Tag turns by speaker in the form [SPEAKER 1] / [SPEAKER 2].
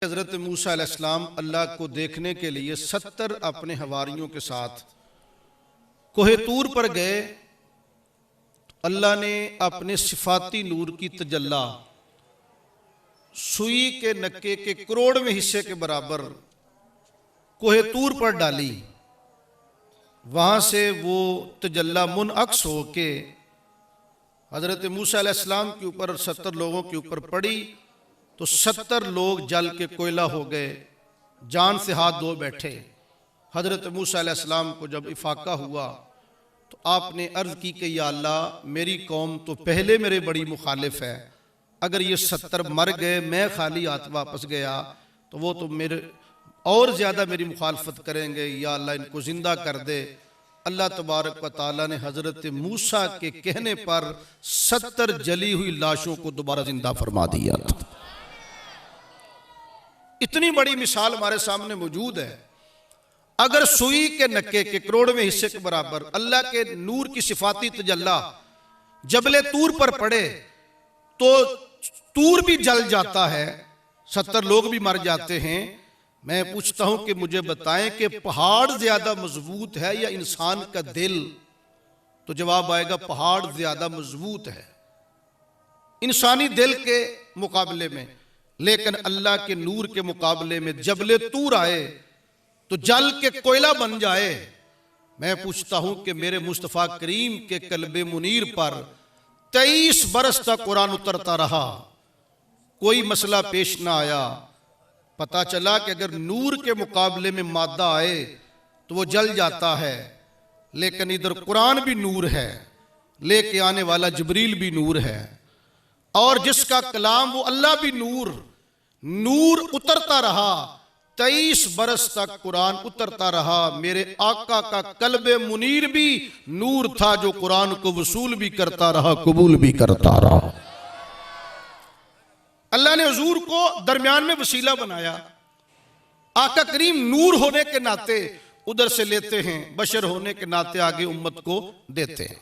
[SPEAKER 1] हज़रत मूसा अलैहिस्सलाम अल्लाह को देखने के लिए 70 अपने हवारियों के साथ कोहे तूर पर गए। अल्लाह ने अपने सिफाती नूर की तजल्ला सुई के नक्के के करोड़वें हिस्से के बराबर कोहे तूर पर डाली। वहां से वो तजल्ला मुनअक्स होके हज़रत मूसा अलैहिस्सलाम के ऊपर 70 लोगों के ऊपर पड़ी तो 70 लोग जल के कोयला हो गए, जान से हाथ धो बैठे। हज़रत मूसा अलैहिस्सलाम को जब इफाका हुआ तो आपने अर्ज की कि या अल्लाह, मेरी कौम तो पहले मेरे बड़ी मुखालिफ है, अगर ये 70 मर गए, मैं खाली हाथ वापस गया तो वो तो मेरे और ज़्यादा मेरी मुखालफत करेंगे। या अल्लाह, इनको ज़िंदा कर दे। अल्लाह तबारक व तआला ने हज़रत मूसा के कहने पर 70 जली हुई लाशों को दोबारा जिंदा फरमा दिया था। इतनी बड़ी मिसाल हमारे सामने मौजूद है। अगर सुई के नक्के के करोड़वें हिस्से के बराबर अल्लाह के नूर की सिफाती तजल्ला जबले तूर पर पड़े तो तूर भी जल जाता है, 70 लोग भी मर जाते हैं। मैं पूछता हूं कि मुझे बताएं कि पहाड़ ज्यादा मजबूत है या इंसान का दिल? तो जवाब आएगा पहाड़ ज्यादा मजबूत है इंसानी दिल के मुकाबले में, लेकिन अल्लाह के नूर के मुकाबले में जबले तूर आए तो जल के कोयला बन जाए। मैं पूछता हूं कि मेरे मुस्तफ़ा करीम के कल्बे मुनीर पर 23 बरस तक कुरान उतरता रहा, कोई मसला पेश ना आया। पता चला कि अगर नूर के मुकाबले में मादा आए तो वो जल जाता है, लेकिन इधर कुरान भी नूर है, लेके आने वाला जिब्रील भी नूर है, और जिसका कलाम वो अल्लाह भी नूर उतरता रहा। 23 बरस तक कुरान उतरता रहा। मेरे आका का कल्बे मुनीर भी नूर था, जो कुरान को वसूल भी करता रहा, कबूल भी करता रहा। अल्लाह ने हुजूर को दरमियान में वसीला बनाया। आका करीम नूर होने के नाते उधर से लेते हैं, बशर होने के नाते आगे उम्मत को देते हैं।